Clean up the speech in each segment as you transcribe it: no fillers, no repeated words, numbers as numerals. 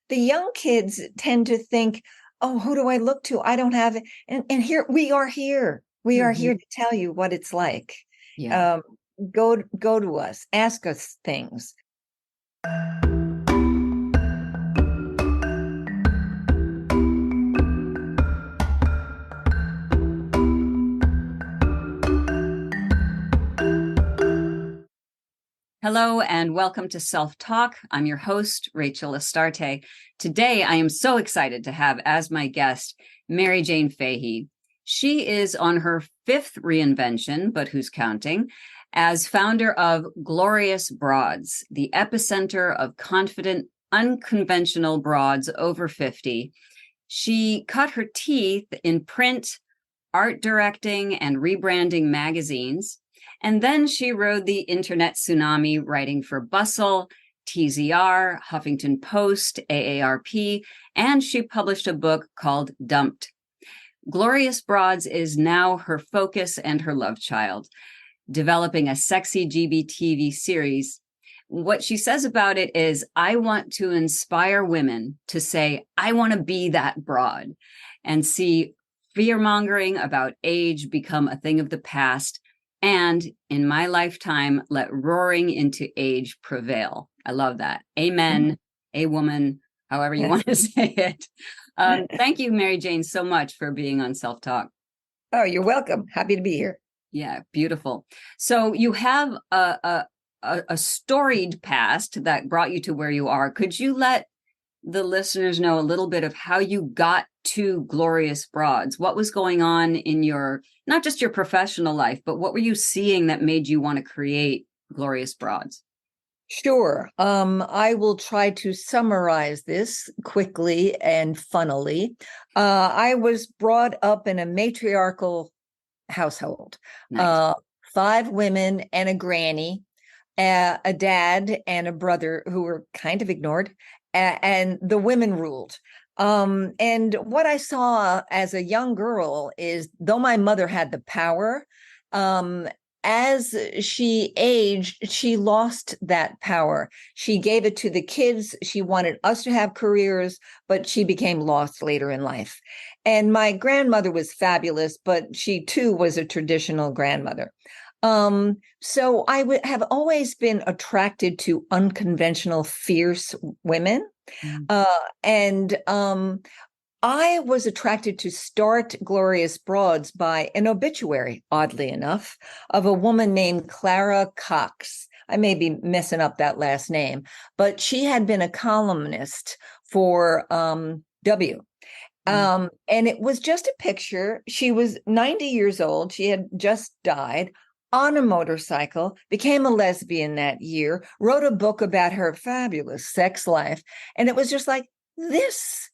the young kids tend to think, oh, who do I look to? I don't have it. And here we are here. We are Mhm. here to tell you what it's like. Yeah. Um, go to us, ask us things. Hello and welcome to Self Talk. I'm your host, Rachel Astarte. Today, I am so excited to have as my guest Maryjane Fahey. She is on her fifth reinvention, but who's counting, as founder of Glorious Broads, the epicenter of confident, unconventional broads over 50. She cut her teeth in print, art directing, and rebranding magazines. And then she rode the internet tsunami, writing for Bustle, TZR, Huffington Post, AARP, and she published a book called Dumped. Glorious Broads is now her focus and her love child, developing a sexy GBTV series. What she says about it is, I want to inspire women to say, I want to be that broad, and see fear-mongering about age become a thing of the past, and in my lifetime, let roaring into age prevail. I love that. Amen. A woman, however you want to say it. Thank you, Maryjane, so much for being on Self Talk. Oh, you're welcome. Happy to be here. Yeah, beautiful. So you have a storied past that brought you to where you are. Could you let the listeners know a little bit of how you got to Glorious Broads? What was going on in your, not just your professional life, but what were you seeing that made you want to create Glorious Broads? Sure. I will try to summarize this quickly and funnily. I was brought up in a matriarchal household. Nice. Uh, Five women and a granny, a dad and a brother who were kind of ignored, and the women ruled. And what I saw as a young girl is, though my mother had the power, um, as she aged, she lost that power. She gave it to the kids. She wanted us to have careers, but she became lost later in life. And my grandmother was fabulous, but she too was a traditional grandmother. So I have always been attracted to unconventional, fierce women. Mm. And I was attracted to start Glorious Broads by an obituary, oddly enough, of a woman named Clara Cox. I may be messing up that last name, but she had been a columnist for W. And it was just a picture. She was 90 years old. She had just died on a motorcycle, became a lesbian that year, wrote a book about her fabulous sex life. And it was just like, this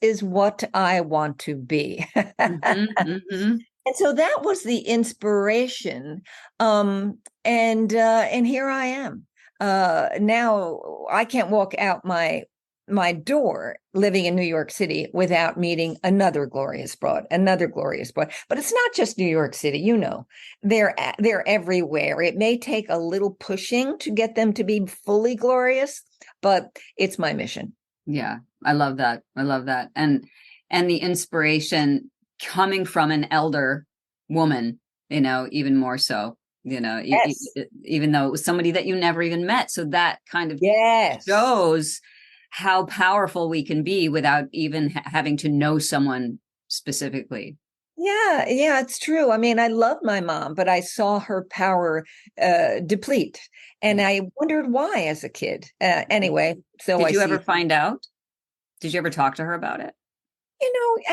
is what I want to be. And so that was the inspiration. And here I am. Now I can't walk out my door living in New York City without meeting another glorious broad. But it's not just New York City, you know. They're everywhere. It may take a little pushing to get them to be fully glorious, but it's my mission. Yeah, I love that. I love that. And the inspiration coming from an elder woman, even more so, Yes. even though it was somebody that you never even met. So that kind of Yes. shows how powerful we can be without even having to know someone specifically. Yeah, it's true. I mean, I love my mom, but I saw her power deplete, and Yeah. I wondered why as a kid. Anyway, so Did I you see. ever find out? Did you ever talk to her about it?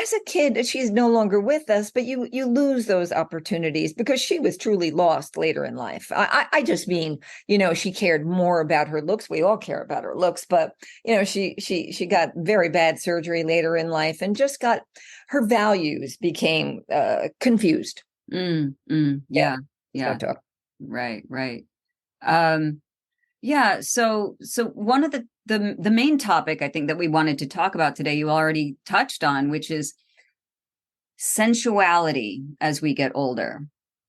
As a kid, she's no longer with us, but you lose those opportunities because she was truly lost later in life. I just mean, she cared more about her looks. We all care about her looks, but she got very bad surgery later in life and just got her values became confused. Yeah, Yeah, no yeah, talk. right. Um, Yeah, so one of the main topic I think that we wanted to talk about today, you already touched on, which is sensuality as we get older,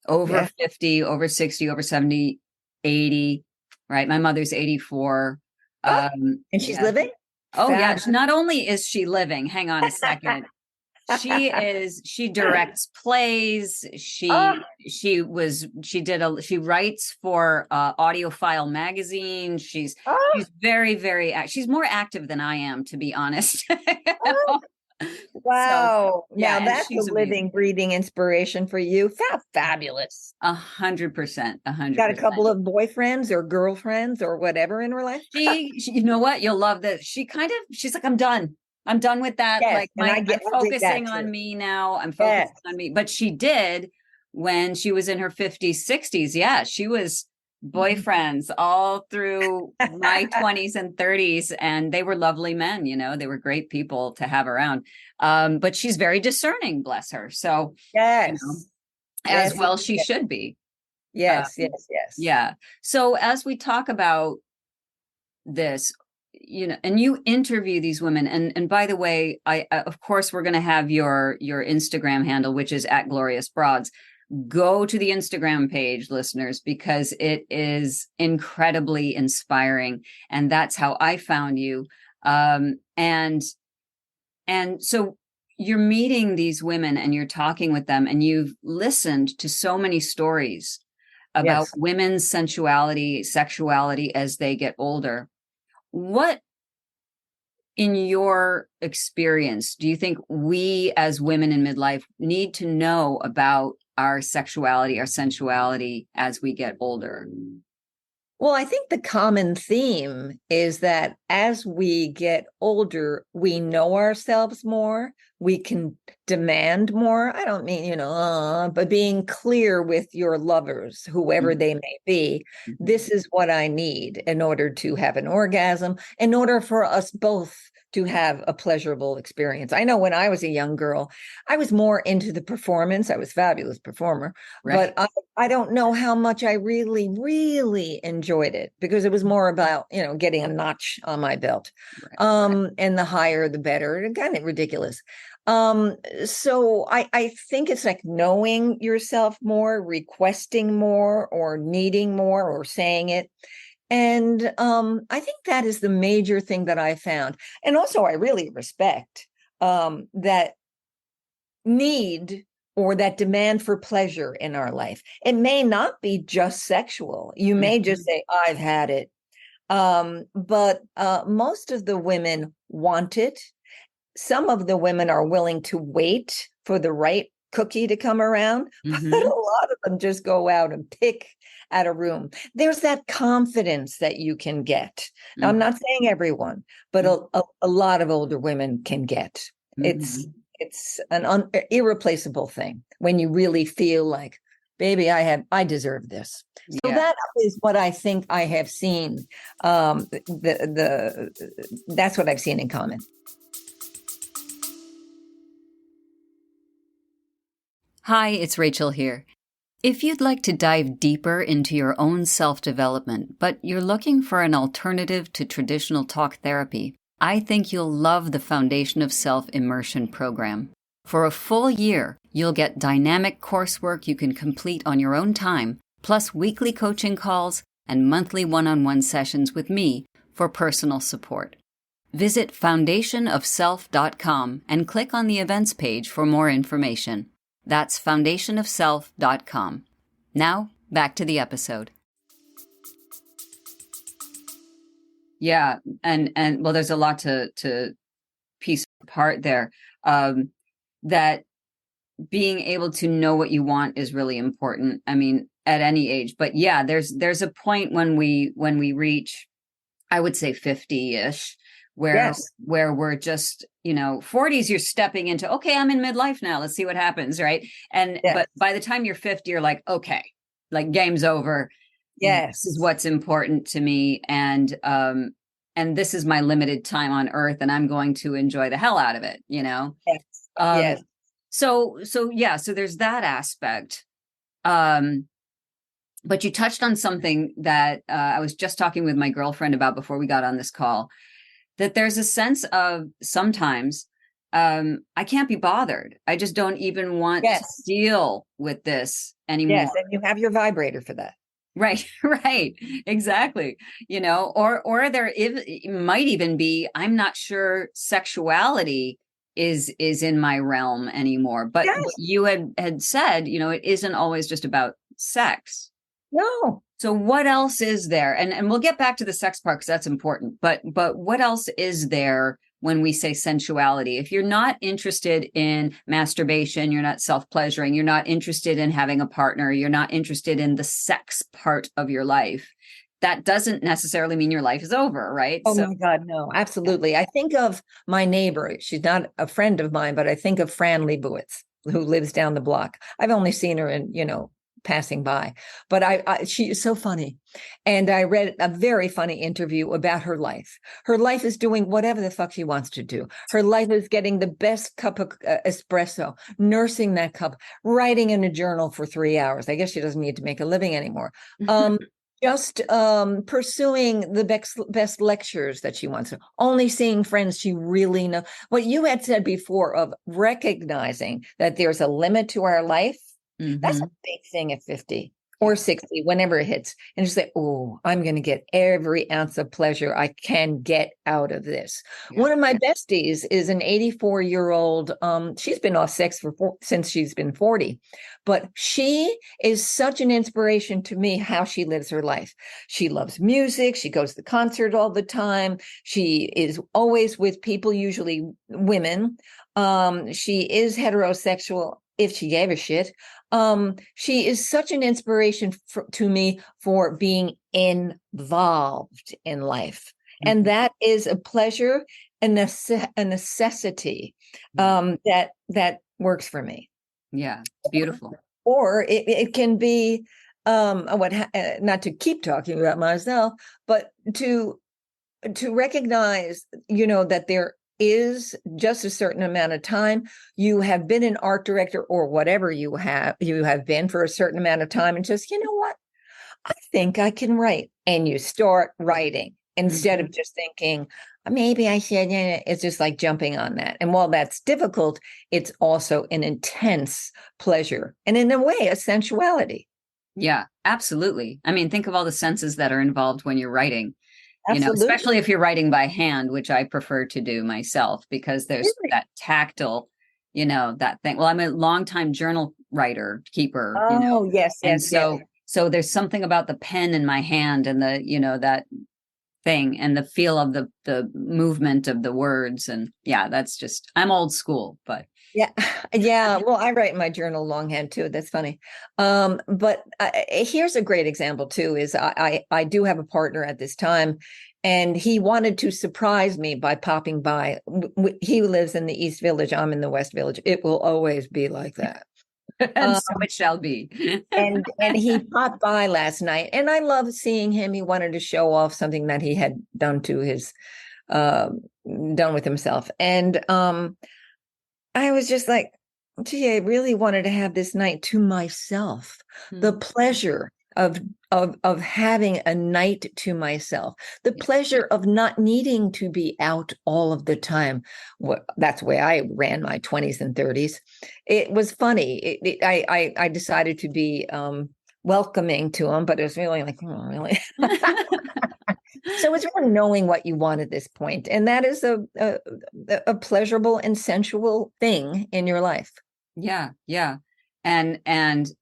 over Yeah. 50, over 60, over 70, 80, right? My mother's 84. Oh, and she's Yeah. living? Oh yeah. Fabulous. Not only is she living, hang on a second. She directs plays. Oh, She writes for Audiophile magazine. oh, She's very, she's more active than I am, to be honest. oh. So Wow. yeah, Now and that's a she's living, amazing. breathing inspiration for you. Fabulous. 100%, a hundred Got a percent. couple of boyfriends or girlfriends or whatever in her life? You know what? You'll love this. She's like, I'm done. I'm done with that. Yes. Like And I'm I'll dig that focusing too. on me now. I'm Yes. focusing on me. But she did when she was in her 50s, 60s. Yeah, she was boyfriends all through my 20s and 30s. And they were lovely men, they were great people to have around. But she's very discerning, bless her. So, Yes. as Yes. well she should be. Yes. Yes. Yes. Yeah. So as we talk about this, and you interview these women, and by the way, I of course we're going to have your Instagram handle, which is at Glorious Broads. Go to the Instagram page, listeners, because it is incredibly inspiring, and that's how I found you. And so you're meeting these women and you're talking with them, and you've listened to so many stories about Yes. women's sensuality, sexuality as they get older. What, in your experience, do you think we as women in midlife need to know about our sexuality, our sensuality as we get older? Well, I think the common theme is that as we get older, we know ourselves more. We can demand more. I don't mean, but being clear with your lovers, whoever Mhm. they may be, Mhm. this is what I need in order to have an orgasm, in order for us both to have a pleasurable experience. I know when I was a young girl, I was more into the performance. I was a fabulous performer, Right. but I don't know how much I really, really enjoyed it because it was more about, getting a notch on my belt. Right. And the higher, the better. Kind of ridiculous. So I think it's like knowing yourself more, requesting more, or needing more, or saying it. And I think that is the major thing that I found. And also, I really respect that need or that demand for pleasure in our life. It may not be just sexual. You may just say, I've had it. But most of the women want it. Some of the women are willing to wait for the right cookie to come around, but a Mm-hmm. lot of them just go out and pick at a room. There's that confidence that you can get. Now, I'm not saying everyone, but a lot of older women can get. Mm-hmm. It's an irreplaceable thing when you really feel like, baby, I deserve this. So Yeah. that is what I think I have seen. That's what I've seen in common. Hi, it's Rachel here. If you'd like to dive deeper into your own self-development, but you're looking for an alternative to traditional talk therapy, I think you'll love the Foundation of Self Immersion program. For a full year, you'll get dynamic coursework you can complete on your own time, plus weekly coaching calls and monthly one-on-one sessions with me for personal support. Visit foundationofself.com and click on the events page for more information. That's foundationofself.com. Now, back to the episode. Yeah, and well, there's a lot to piece apart there. That being able to know what you want is really important. I mean, at any age, but yeah, there's a point when we reach, I would say 50-ish, where Yes. we're just, 40s, you're stepping into, okay, I'm in midlife now. Let's see what happens, right? And Yes. but by the time you're 50, you're like, okay, like game's over. This is Yes. what's important to me, and this is my limited time on earth, and I'm going to enjoy the hell out of it, Yes. Um, Yes. so yeah, so there's that aspect. But you touched on something that I was just talking with my girlfriend about before we got on this call, that there's a sense of sometimes I can't be bothered. I just don't even want to Yes. deal with this anymore. Yes. And you have your vibrator for that. Right, right, exactly. Or it might even be, I'm not sure sexuality is in my realm anymore. But what Yes. you had said, it isn't always just about sex. No. So what else is there? And we'll get back to the sex part because that's important. But what else is there when we say sensuality? If you're not interested in masturbation, you're not self-pleasuring, you're not interested in having a partner, you're not interested in the sex part of your life, that doesn't necessarily mean your life is over, right? Oh So my God, no, yeah. absolutely. I think of my neighbor. She's not a friend of mine, but I think of Fran Lebowitz, who lives down the block. I've only seen her in, passing by, but she is so funny. And I read a very funny interview about her life. Her life is doing whatever the fuck she wants to do. Her life is getting the best cup of espresso, nursing that cup, writing in a journal for 3 hours. I guess she doesn't need to make a living anymore. Just pursuing the best lectures that she wants to, only seeing friends she really knows. What you had said before of recognizing that there's a limit to our life, that's a big thing at 50 or 60, whenever it hits. And just say, oh, I'm going to get every ounce of pleasure I can get out of this. Yeah. One of my besties is an 84-year-old. She's been off sex since she's been 40, but she is such an inspiration to me how she lives her life. She loves music. She goes to the concert all the time. She is always with people, usually women. She is heterosexual if she gave a shit. She is such an inspiration to me for being involved in life. And that is a pleasure and a necessity that works for me. Yeah, beautiful. Or it can be not to keep talking about myself, but to recognize, that there is just a certain amount of time. You have been an art director or whatever you have been for a certain amount of time, and just, you know what, I think I can write, and you start writing instead of just thinking maybe I should. It's just like jumping on that. And while that's difficult, it's also an intense pleasure and, in a way, a sensuality. Yeah, absolutely. I mean, think of all the senses that are involved when you're writing. Absolutely. Especially if you're writing by hand, which I prefer to do myself, because there's that tactile, that thing. Well, I'm a longtime journal writer, keeper, Oh, yes, and yes, yes. so there's something about the pen in my hand and that thing and the feel of the movement of the words. And yeah, that's just, I'm old school, but. Yeah. Yeah. Well, I write in my journal longhand too. That's funny. But here's a great example too, is I do have a partner at this time, and he wanted to surprise me by popping by. He lives in the East Village. I'm in the West Village. It will always be like that. And so it shall be. and he popped by last night, and I love seeing him. He wanted to show off something that he had done with himself. And, I was just like, gee, I really wanted to have this night to myself. The pleasure of having a night to myself, the pleasure of not needing to be out all of the time. That's the way I ran my 20s and 30s. It was funny. I decided to be welcoming to him, but it was really like, oh, really? So it's really knowing what you want at this point, and that is a pleasurable and sensual thing in your life. Yeah, yeah. And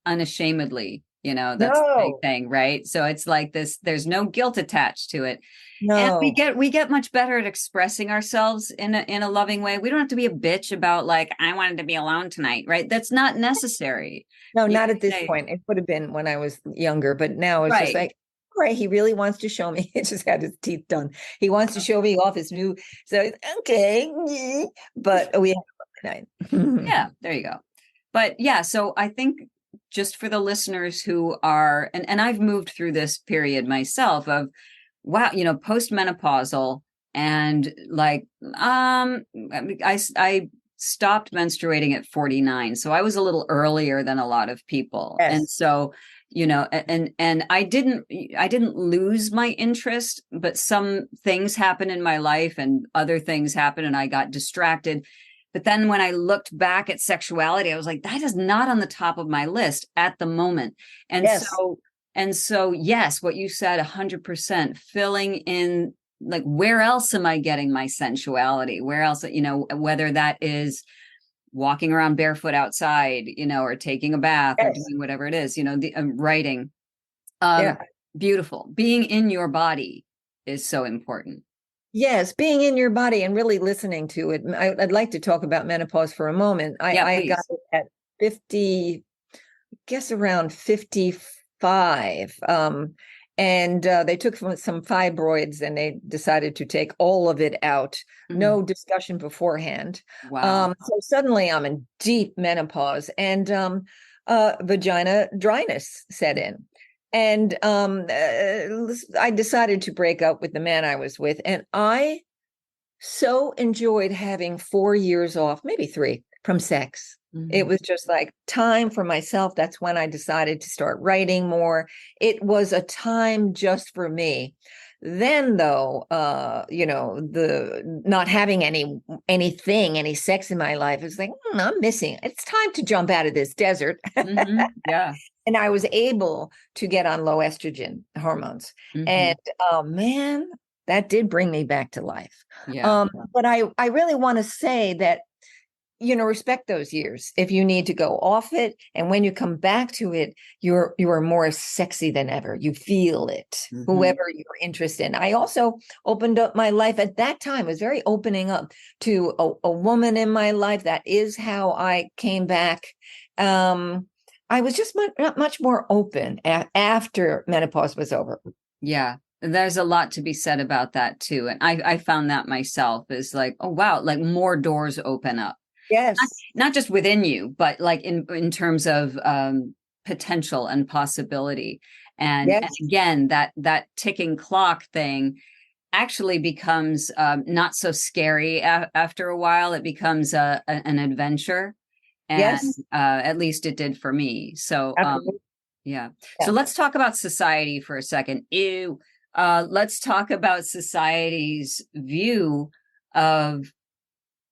unashamedly, that's the big No, thing, right? So it's like this, there's no guilt attached to it. And we no, get much better at expressing ourselves in a loving way. We don't have to be a bitch about like, I wanted to be alone tonight, right? That's not necessary. no, You not can at this say, point. It would have been when I was younger, but now it's just right. like, all right, he really wants to show me. He just had his teeth done. He wants to show me off his new. So okay, but we have a night. Yeah, there you go. But yeah, so I think just for the listeners who are, and I've moved through this period myself of, wow, postmenopausal, and like, I stopped menstruating at 49. So I was a little earlier than a lot of people. And Yes, so, and I didn't lose my interest, but some things happened in my life and other things happened and I got distracted. But then when I looked back at sexuality, I was like, that is not on the top of my list at the moment. And yes. so And so, yes, what you said, 100%, filling in, like, where else am I getting my sensuality? Where else, whether that is walking around barefoot outside, or taking a bath or Yes. doing whatever it is, the writing. Um, Yeah. Beautiful. Being in your body is so important. Yes, being in your body and really listening to it. I'd like to talk about menopause for a moment. Yeah, I got please. it at 50, guess around 55. And they took some fibroids and they decided to take all of it out. No discussion beforehand. Wow. So suddenly I'm in deep menopause and vagina dryness set in. And I decided to break up with the man I was with. And I so enjoyed having 4 years off, maybe 3, from sex. It was just like time for myself. That's when I decided to start writing more. It was a time just for me. Then, though, the not having any sex in my life is like, I'm missing. It's time to jump out of this desert. Yeah. And I was able to get on low estrogen hormones. And man, that did bring me back to life. Yeah. But I really want to say that, respect those years if you need to go off it. And when you come back to it, you are more sexy than ever. You feel it, whoever you're interested in. I also opened up my life at that time, was very opening up to a woman in my life. That is how I came back. I was just much more open after menopause was over. Yeah. There's a lot to be said about that too. And I found that myself is like, oh, wow, like more doors open up. Yes. Not just within you, but like in terms of potential and possibility. And Yes. again, that ticking clock thing actually becomes not so scary after a while. It becomes an adventure. And Yes. at least it did for me. So, Absolutely. yeah. Yeah. So let's talk about society for a second. Let's talk about society's view of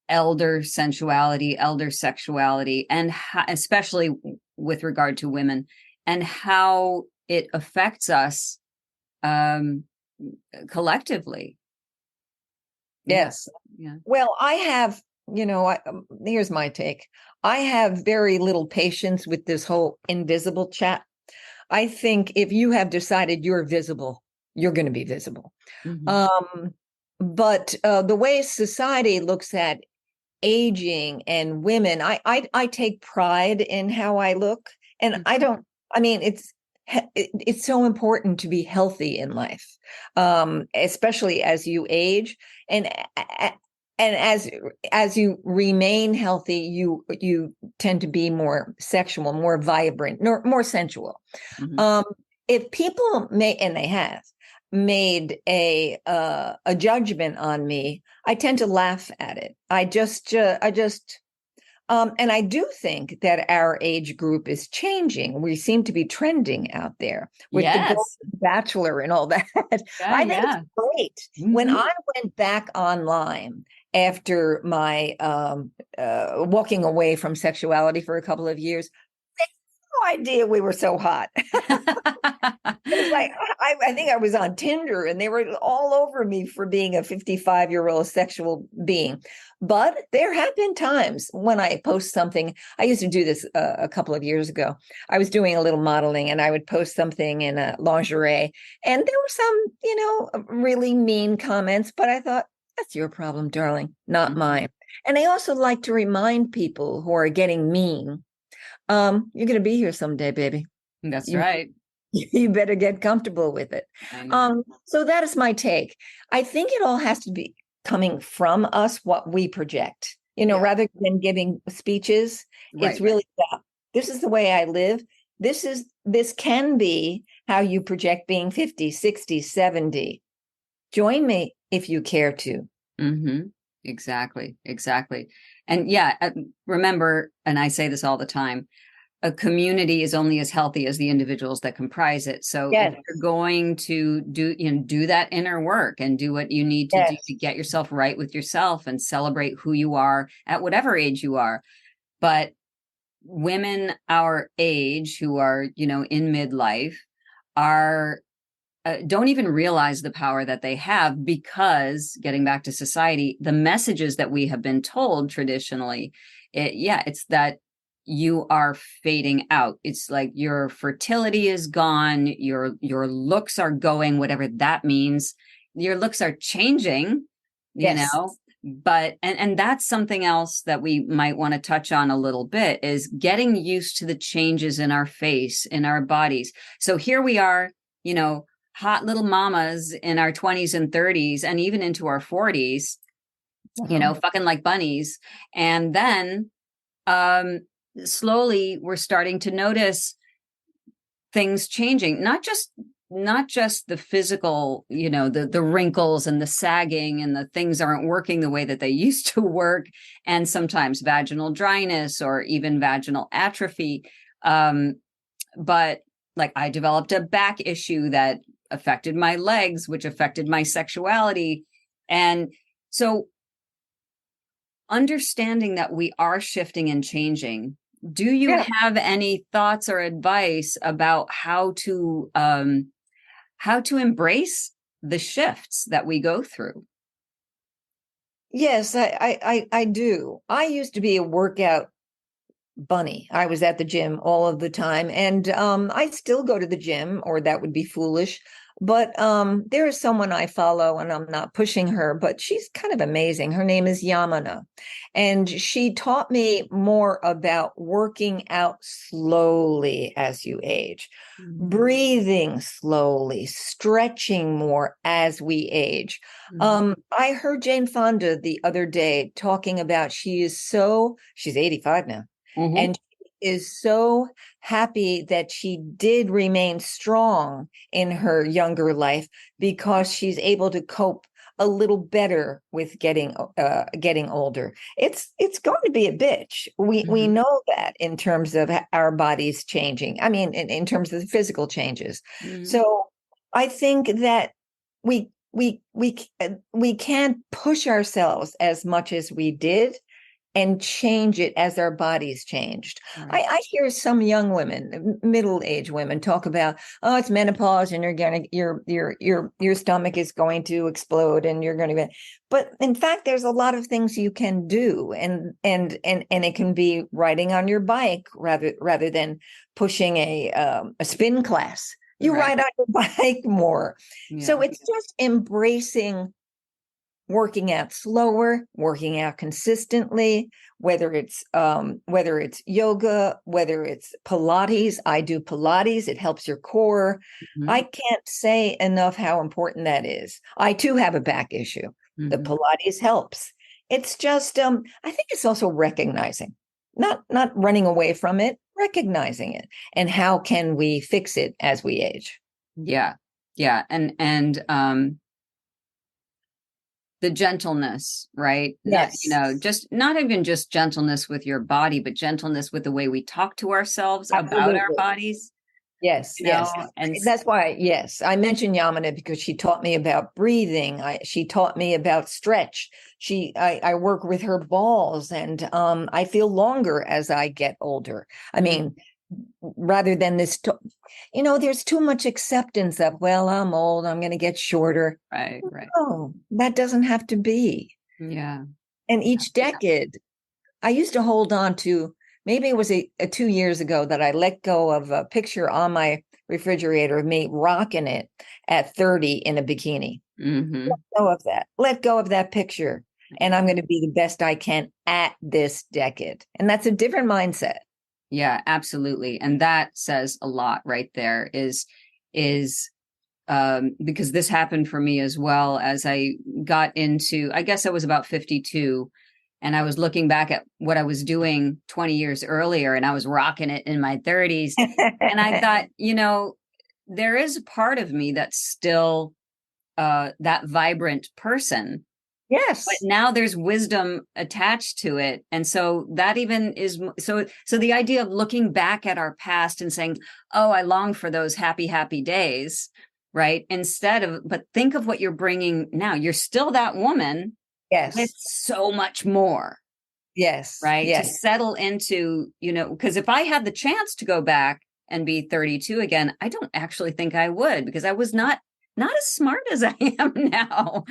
elder sensuality, elder sexuality, and especially with regard to women, and how it affects us um, collectively. Yes. Yeah. Well, I have, here's my take. I have very little patience with this whole invisible chat. I think if you have decided you're visible, you're going to be visible. But the way society looks at aging and women, I take pride in how I look, and I don't. I mean, it's so important to be healthy in life, especially as you age, and as you remain healthy, you tend to be more sexual, more vibrant, more sensual. If people may, and they have made a judgment on me, I tend to laugh at it. And I do think that our age group is changing. We seem to be trending out there with the Golden Yes. Bachelor and all that. Yeah, I think yeah. it's great. When I went back online after my walking away from sexuality for a couple of years, I had no idea we were so hot. It was like, I think I was on Tinder and they were all over me for being a 55-year-old sexual being. But there have been times when I post something. I used to do this a couple of years ago. I was doing a little modeling and I would post something in a lingerie. And there were some, really mean comments. But I thought, that's your problem, darling, not mine. And I also like to remind people who are getting mean, you're going to be here someday, baby. That's right. You better get comfortable with it. I know. So that is my take. I think it all has to be coming from us, what we project, rather than giving speeches. It's really about, this is the way I live. This can be how you project being 50, 60, 70. Join me if you care to. Exactly. And yeah, remember, and I say this all the time, a community is only as healthy as the individuals that comprise it. So if you're going to do that inner work and do what you need to do to get yourself right with yourself and celebrate who you are at whatever age you are. But women our age who are, in midlife, are don't even realize the power that they have, because getting back to society, the messages that we have been told traditionally, it's that you are fading out. It's like your fertility is gone, your looks are going, whatever that means. Your looks are changing, Yes. but and that's something else that we might want to touch on a little bit, is getting used to the changes in our face, in our bodies. So here we are, hot little mamas in our 20s and 30s and even into our 40s, fucking like bunnies. And then slowly we're starting to notice things changing, not just the physical, the wrinkles and the sagging and the things aren't working the way that they used to work, and sometimes vaginal dryness or even vaginal atrophy. But like, I developed a back issue that affected my legs, which affected my sexuality. And so understanding that we are shifting and changing, do you have any thoughts or advice about how to embrace the shifts that we go through? Yes, I do. I used to be a workout bunny. I was at the gym all of the time, and I still go to the gym, or that would be foolish. But there is someone I follow, and I'm not pushing her, but she's kind of amazing. Her name is Yamana, and she taught me more about working out slowly as you age, breathing slowly, stretching more as we age. I heard Jane Fonda the other day talking about she's 85 now. And she is so happy that she did remain strong in her younger life, because she's able to cope a little better with getting older. It's going to be a bitch. We know that, in terms of our bodies changing. I mean, in terms of the physical changes. So I think that we can't push ourselves as much as we did, and change it as our bodies changed. Right. I hear some young women, middle-aged women, talk about, oh, it's menopause and your stomach is going to explode and you're going to be. But in fact, there's a lot of things you can do, and it can be riding on your bike rather than pushing a spin class. You ride on your bike more. Yeah. So it's just embracing working out slower, working out consistently, whether it's yoga, whether it's Pilates. I do Pilates. It helps your core. I can't say enough how important that is. I too have a back issue. The Pilates helps. It's just, I think it's also recognizing, not running away from it, recognizing it, and how can we fix it as we age. Yeah. And the gentleness, right? Yes. Not even just gentleness with your body, but gentleness with the way we talk to ourselves. Absolutely. About our bodies. Yes. And that's why, I mentioned Yamana because she taught me about breathing. She taught me about stretch. I work with her balls, and I feel longer as I get older. I mean, rather than this, there's too much acceptance of, well, I'm old, I'm going to get shorter. Right. No, that doesn't have to be. Yeah. And each decade, I used to hold on to, maybe it was a 2 years ago that I let go of a picture on my refrigerator of me rocking it at 30 in a bikini. Let go of that picture. And I'm going to be the best I can at this decade. And that's a different mindset. Yeah, absolutely. And that says a lot right there, is because this happened for me as well. As I got into, I guess I was about 52, and I was looking back at what I was doing 20 years earlier, and I was rocking it in my 30s. And I thought, there is a part of me that's still that vibrant person. Yes. But now there's wisdom attached to it. And so that even is, so the idea of looking back at our past and saying, oh, I long for those happy, happy days, right? But think of what you're bringing now. You're still that woman. Yes. With so much more. Yes. Right. Yes. To settle into, because if I had the chance to go back and be 32 again, I don't actually think I would, because I was not as smart as I am now,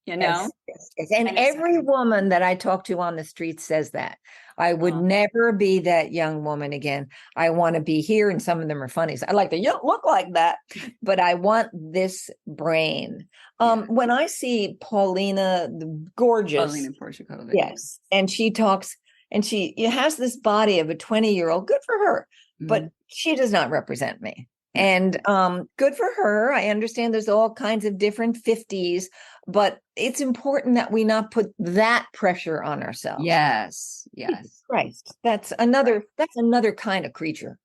you know? Yes. And every woman that I talk to on the street says that. I would never be that young woman again. I want to be here, and some of them are funny. So I like to look like that, but I want this brain. When I see Paulina, the gorgeous, Paulina Portico, yes, and she talks, and she has this body of a 20-year-old. Good for her, but she does not represent me. And good for her. I understand there's all kinds of different 50s, but it's important that we not put that pressure on ourselves. Yes. Christ, that's another kind of creature.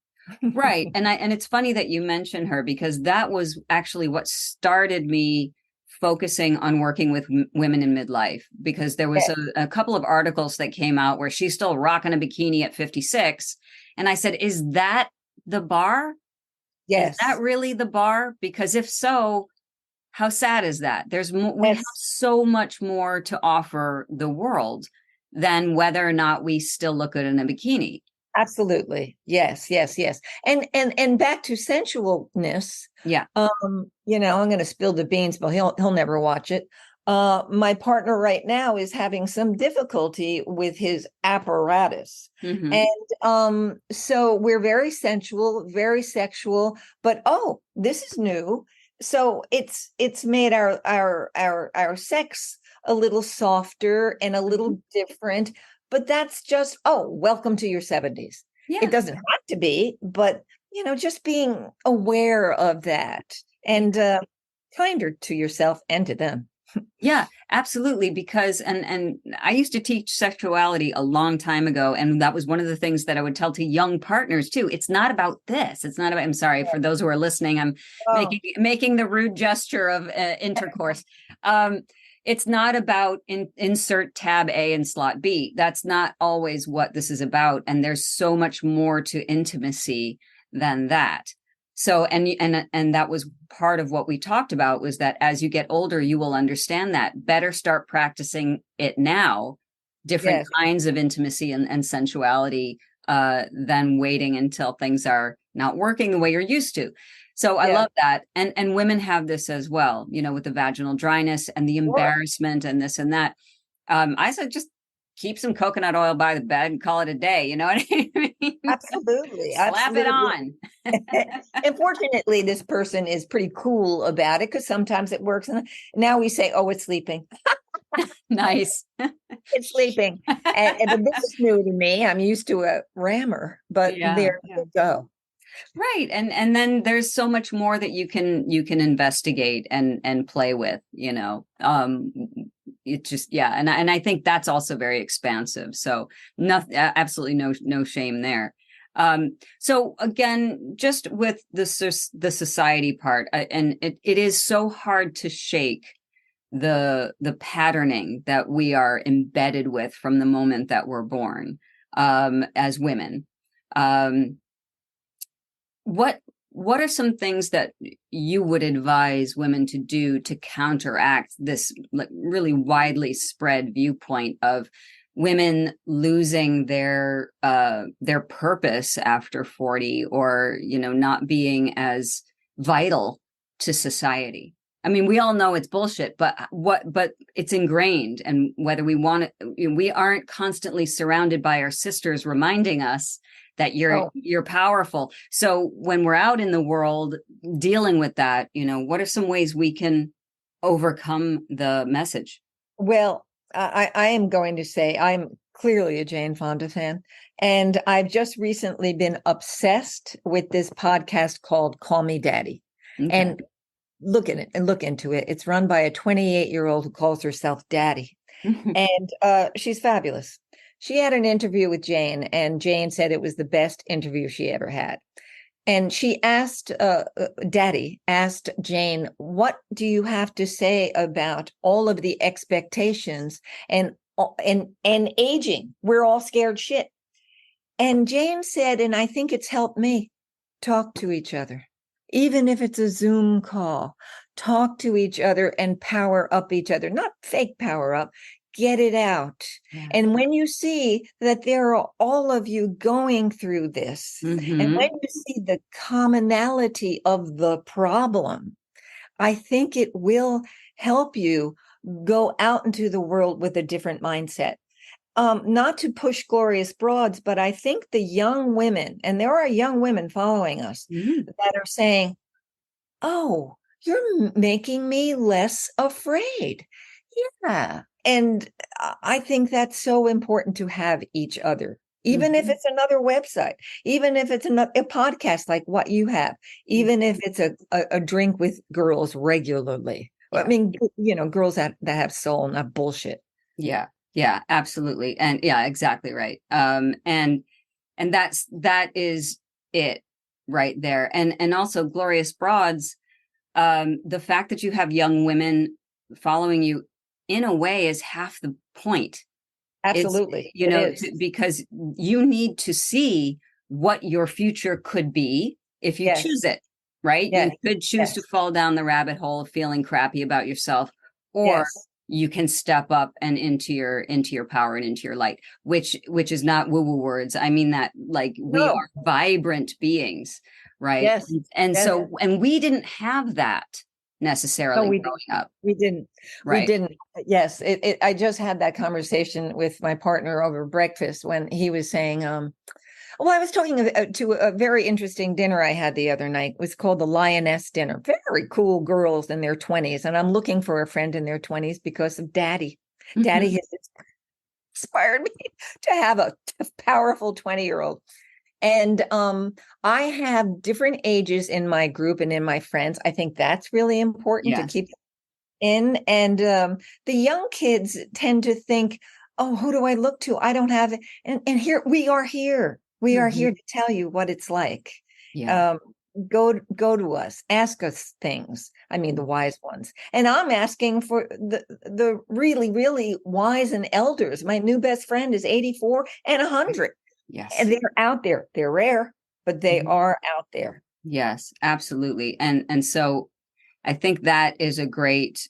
Right. And it's funny that you mention her, because that was actually what started me focusing on working with women in midlife, because there was a couple of articles that came out where she's still rocking a bikini at 56. And I said, is that the bar? Yes. Is that really the bar? Because if so, how sad is that? We have so much more to offer the world than whether or not we still look good in a bikini. Absolutely. Yes. And back to sensualness. Yeah. I'm going to spill the beans, but he'll never watch it. My partner right now is having some difficulty with his apparatus. And so we're very sensual, very sexual, but this is new. So it's made our sex a little softer and a little different, but that's just, welcome to your 70s. Yeah. It doesn't have to be, but just being aware of that and kinder to yourself and to them. Yeah, absolutely. Because, and I used to teach sexuality a long time ago. And that was one of the things that I would tell to young partners too. It's not about this. It's not about, I'm sorry for those who are listening. I'm making the rude gesture of intercourse. It's not about insert tab A and slot B. That's not always what this is about. And there's so much more to intimacy than that. So, and that was part of what we talked about, was that as you get older, you will understand that. Better start practicing it now, different kinds of intimacy and sensuality, than waiting until things are not working the way you're used to. So I love that. And women have this as well, with the vaginal dryness and the embarrassment and this and that. I said, just keep some coconut oil by the bed and call it a day. You know what I mean? Absolutely. Slap it on. And fortunately, this person is pretty cool about it, because sometimes it works. And now we say, it's sleeping. Nice. It's sleeping. But this is new to me. I'm used to a rammer, but there you go. Right. And then there's so much more that you can investigate and play with, it just, and I think that's also very expansive. So absolutely no shame there. So again, just with the society part, and it is so hard to shake the patterning that we are embedded with from the moment that we're born, as women. What are some things that you would advise women to do to counteract this really widely spread viewpoint of women losing their purpose after 40, or not being as vital to society? I mean, we all know it's bullshit, but it's ingrained, and whether we want it, we aren't constantly surrounded by our sisters reminding us that you're powerful. So when we're out in the world dealing with that, what are some ways we can overcome the message? Well, I am going to say I'm clearly a Jane Fonda fan, and I've just recently been obsessed with this podcast called Call Me Daddy. Okay. And look at it and look into it. It's run by a 28-year-old who calls herself Daddy. And she's fabulous. She had an interview with Jane, and Jane said it was the best interview she ever had. And she asked, Daddy asked Jane, what do you have to say about all of the expectations and aging? We're all scared shit. And Jane said, and I think it's helped me, talk to each other. Even if it's a Zoom call, talk to each other and power up each other, not fake power up. get it out. Yeah. And when you see that there are all of you going through this, and when you see the commonality of the problem, I think it will help you go out into the world with a different mindset. Not to push Glorious Broads, but I think the young women, and there are young women following us that are saying, oh, you're making me less afraid. Yeah. And I think that's so important to have each other, even if it's another website, even if it's a podcast like what you have, even if it's a drink with girls regularly. Yeah. I mean, girls that have soul, not bullshit. Yeah. Yeah, absolutely. And yeah, exactly right. And that is it right there. And also Glorious Broads, the fact that you have young women following you in a way is half the point. Absolutely. Because you need to see what your future could be if you choose it, right? Yes. You could choose to fall down the rabbit hole of feeling crappy about yourself, or you can step up and into your power and into your light, which is not woo-woo words. I mean that like we are vibrant beings, right? Yes. So we didn't have that necessarily growing up. We didn't. Right. We didn't. Yes. I just had that conversation with my partner over breakfast when he was saying, well, I was talking to a very interesting dinner I had the other night. It was called the Lioness Dinner. Very cool girls in their 20s. And I'm looking for a friend in their 20s because of Daddy. Daddy has inspired me to have a powerful 20-year-old. And I have different ages in my group and in my friends. I think that's really important to keep in. And the young kids tend to think, oh, who do I look to? I don't have it. And here we are here. We are here to tell you what it's like. Yeah. Go to us, ask us things. I mean, the wise ones. And I'm asking for the really, really wise and elders. My new best friend is 84 and 100. Yes. And they're out there. They're rare, but they are out there. Yes, absolutely. And so I think that is a great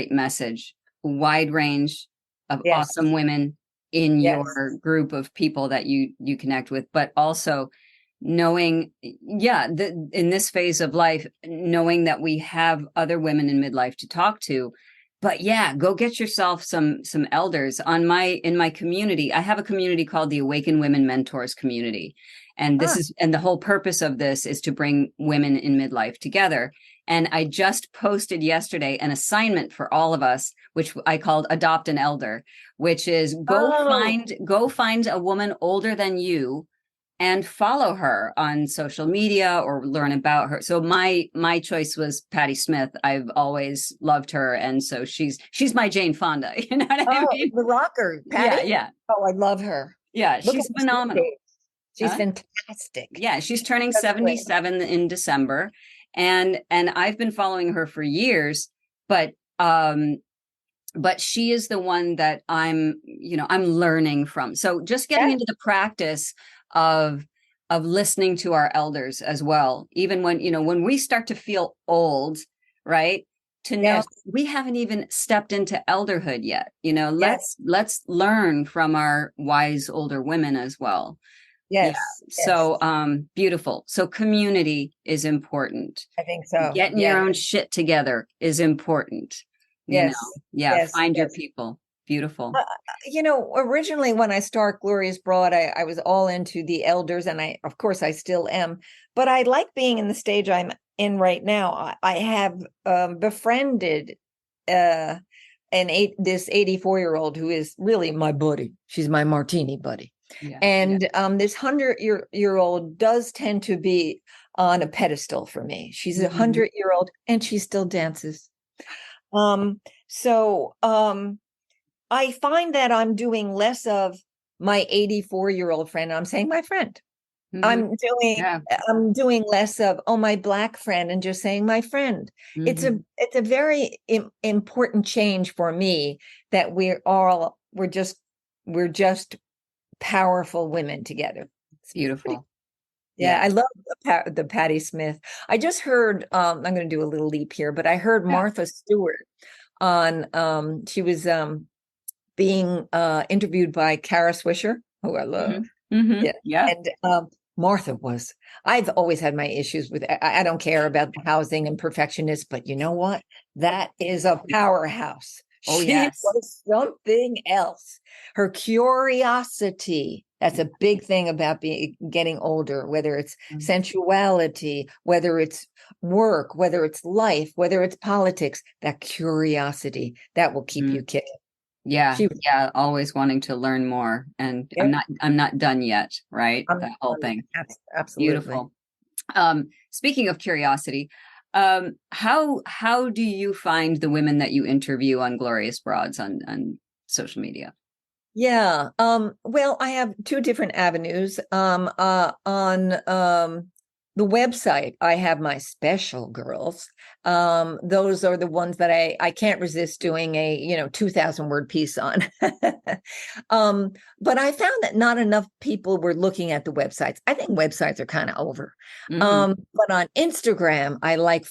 message. Wide range of awesome women in your group of people that you connect with, but also knowing, in this phase of life, knowing that we have other women in midlife to talk to. But go get yourself some elders. In my community, I have a community called the Awaken Women Mentors community. And and the whole purpose of this is to bring women in midlife together. And I just posted yesterday an assignment for all of us, which I called Adopt an Elder, which is go find a woman older than you and follow her on social media or learn about her. So my choice was Patti Smith. I've always loved her. And so she's my Jane Fonda. You know what I mean? The rocker, Patti? Yeah. Oh, I love her. Yeah, she's phenomenal. She's fantastic. Yeah, she's turning 77 in December. And I've been following her for years, but she is the one that I'm learning from. So just getting into the practice of listening to our elders as well, even when we start to feel old, right? To know we haven't even stepped into elderhood yet. Let's learn from our wise older women as well. Yes. Yeah. So beautiful. So community is important. I think so. Getting your own shit together is important. Find your people. Beautiful. Originally when I start Glorious Broad, I was all into the elders, and of course I still am, but I like being in the stage I'm in right now. I have befriended this 84-year-old who is really my buddy. She's my martini buddy. Yeah, and this 100-year-old does tend to be on a pedestal for me. She's a 100-year-old and she still dances. I find that I'm doing less of my 84-year-old friend. I'm saying my friend. I'm doing less of, my Black friend, and just saying my friend. It's a very important change for me that we're just powerful women together. It's beautiful. I love the Patti Smith. I just heard, I'm going to do a little leap here, but I heard Martha Stewart on, she was being interviewed by Kara Swisher, who I love. Yeah. Yeah. And Martha was. I've always had my issues with. I don't care about the housing and perfectionist, but you know what? That is a powerhouse. Oh, She yes. was something else. Her curiosity. That's a big thing about getting older, whether it's sensuality, whether it's work, whether it's life, whether it's politics, that curiosity that will keep you kicking. Yeah. Yeah. Always wanting to learn more. And I'm not done yet. Right. That whole thing. Absolutely. Beautiful. Speaking of curiosity, how do you find the women that you interview on Glorious Broads on social media? Yeah. Well, I have two different avenues. On the website, I have my special girls. Those are the ones that I can't resist doing a 2,000 word piece on. But I found that not enough people were looking at the websites. I think websites are kind of over. But on Instagram, I like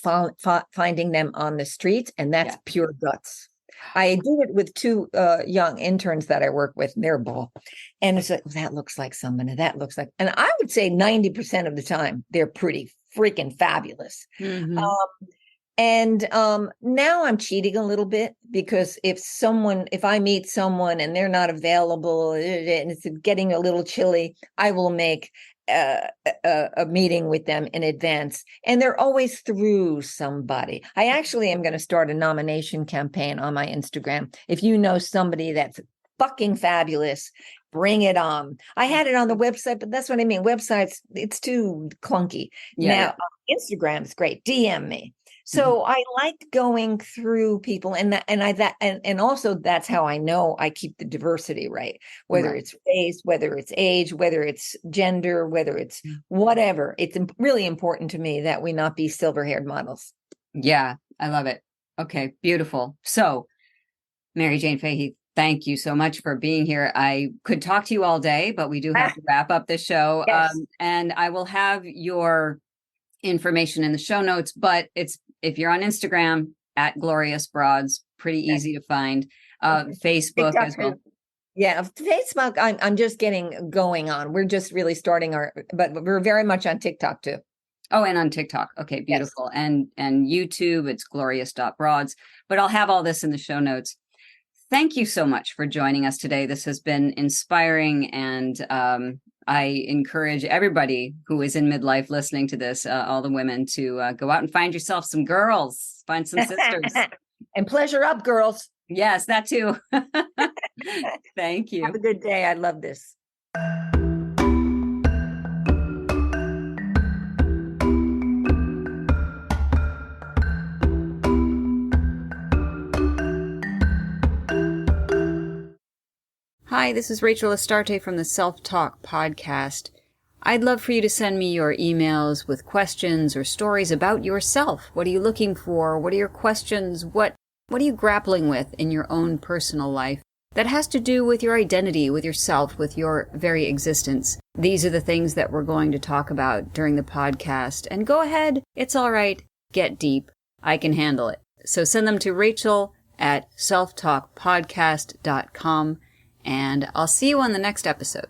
finding them on the streets, and that's pure guts. I do it with two young interns that I work with, and they're ball. And it's like, that looks like somebody, that looks like, and I would say 90% of the time, they're pretty freaking fabulous. And now I'm cheating a little bit, because if I meet someone and they're not available and it's getting a little chilly, I will make a meeting with them in advance, and they're always through somebody. I actually am going to start a nomination campaign on my Instagram. If you know somebody that's fucking fabulous, bring it on. I had it on the website, but that's what I mean. Websites, it's too clunky. Now, Instagram is great. DM me. So I like going through people, and also that's how I know I keep the diversity right. Whether it's race, whether it's age, whether it's gender, whether it's whatever. It's really important to me that we not be silver-haired models. Yeah, I love it. Okay, beautiful. So, Maryjane Fahey, thank you so much for being here. I could talk to you all day, but we do have to wrap up the show. Yes. And I will have your information in the show notes, but if you're on Instagram at Glorious Broads, pretty easy to find. Facebook as well. Yeah, Facebook, I'm just getting going on. We're just really starting but we're very much on TikTok too. Oh, and on TikTok. Okay, beautiful. Yes. And YouTube, it's glorious.broads. But I'll have all this in the show notes. Thank you so much for joining us today. This has been inspiring, and I encourage everybody who is in midlife listening to this, all the women, to go out and find yourself some girls, find some sisters. And pleasure up, girls. Yes, that too. Thank you. Have a good day. I love this. Hi, this is Rachel Astarte from the Self-Talk Podcast. I'd love for you to send me your emails with questions or stories about yourself. What are you looking for? What are your questions? What are you grappling with in your own personal life that has to do with your identity, with yourself, with your very existence? These are the things that we're going to talk about during the podcast. And go ahead. It's all right. Get deep. I can handle it. So send them to Rachel@selftalkpodcast.com. And I'll see you on the next episode.